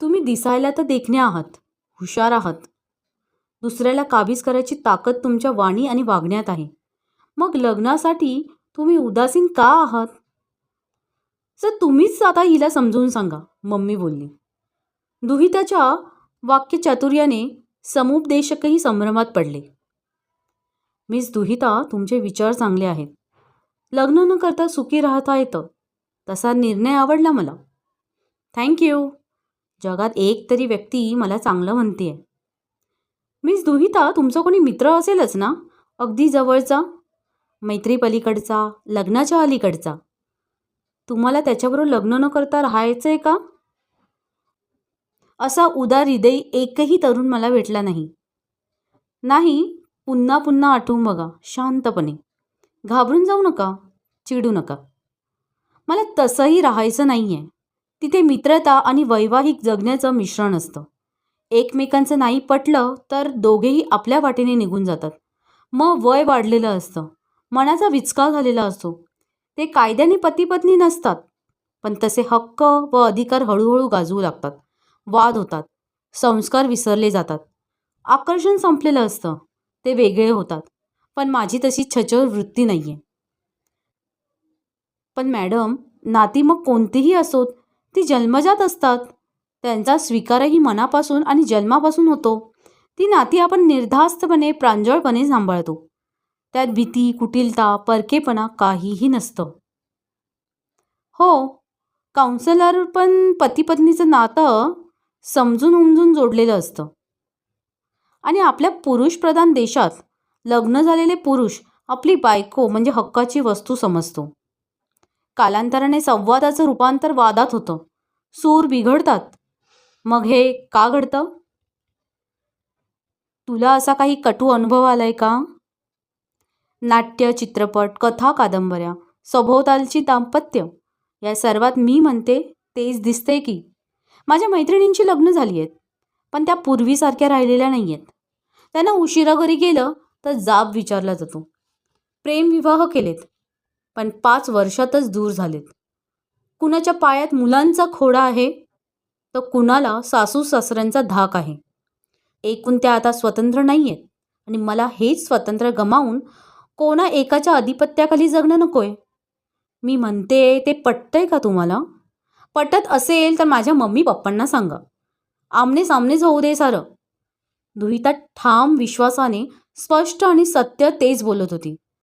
तुम्ही दिसायला तर देखणे आहात, हुशार आहात. दुसऱ्याला काबीज करायची ताकद तुमच्या वाणी आणि वागण्यात आहे. मग लग्नासाठी तुम्ही उदासीन का आहात? सर तुम्हीच आता हिला समजून सांगा, मम्मी बोलली. दुहिताच्या वाक्यचातुर्याने समुपदेशकही संभ्रमात पडले. मिस दुहिता, तुमचे विचार चांगले आहेत. लग्न न करता सुखी राहता येतं, तसा निर्णय आवडला मला. थँक्यू. जगात एक तरी व्यक्ती मला चांगलं म्हणतेय. मिस दुहिता, तुमचा कोणी मित्र असेलच ना, अगदी जवळचा, मैत्री पलीकडचा, लग्नाच्या अलीकडचा. तुम्हाला त्याच्याबरोबर लग्न न करता राहायचंय का? असा उदार हृदयी एकही तरुण मला भेटला नाही. नाही, पुन्हा पुन्हा आठवून बघा शांतपणे. घाबरून जाऊ नका, चिडू नका. मला तसंही राहायचं नाहीये. तिथे मित्रता आणि वैवाहिक जगण्याचं मिश्रण असतं. एकमेकांचं नाही पटलं तर दोघेही आपल्या वाटेने निघून जातात. मग वय वाढलेलं असतं, मनाचा विचका झालेला असतो. ते कायद्याने पती पत्नी नसतात, पण तसे हक्क व अधिकार हळूहळू गाजवू लागतात. वाद होतात, संस्कार विसरले जातात, आकर्षण संपलेलं असतं, ते वेगळे होतात. पण माझी तशी छचोर वृत्ती नाहीये. पण मॅडम, नाती मग कोणतीही असोत, ती जन्मजात असतात. त्यांचा स्वीकारही मनापासून आणि जन्मापासून होतो. ती नाती आपण निर्धास्तपणे, प्रांजळपणे सांभाळतो. त्यात भीती, कुटिलता, परकेपणा काहीही नसतं. हो, काउन्सिलर पण पती पत्नीचं नातं समजून उमजून जोडलेलं असतं. आणि आपल्या पुरुषप्रधान देशात लग्न झालेले पुरुष आपली बायको म्हणजे हक्काची वस्तू समजतो. कालांतराने संवादाचं रूपांतर वादात होतं, सूर बिघडतात. मग हे का घडतं? तुला असा काही कटू अनुभव आलाय का? नाट्य, चित्रपट, कथा, कादंबऱ्या, सभोवतालची दाम्पत्य, या सर्वात मी म्हणते तेच दिसते की. माझ्या मैत्रिणींची लग्न झाली आहेत, पण त्या पूर्वीसारख्या राहिलेल्या नाही आहेत. त्यांना उशिरा घरी गेलं तर जाब विचारला जातो. प्रेमविवाह केलेत, पण 5 वर्षातच दूर झालेत. कुणाच्या पायात मुलांचा खोडा आहे, तर कुणाला सासू सासऱ्यांचा धाक आहे. एकूण त्या आता स्वतंत्र नाही आहेत आणि मला हेच स्वातंत्र्य गमावून कोणा एकाच्या आधिपत्याखाली जगणं नकोय. मी म्हणते ते पटतंय का तुम्हाला? पटत असेल तर माझ्या मम्मी पप्पांना सांगा. आमने सामनेच होऊ दे सारं. दुहिता ठाम विश्वासाने, स्पष्ट आणि सत्य तेच बोलत होती.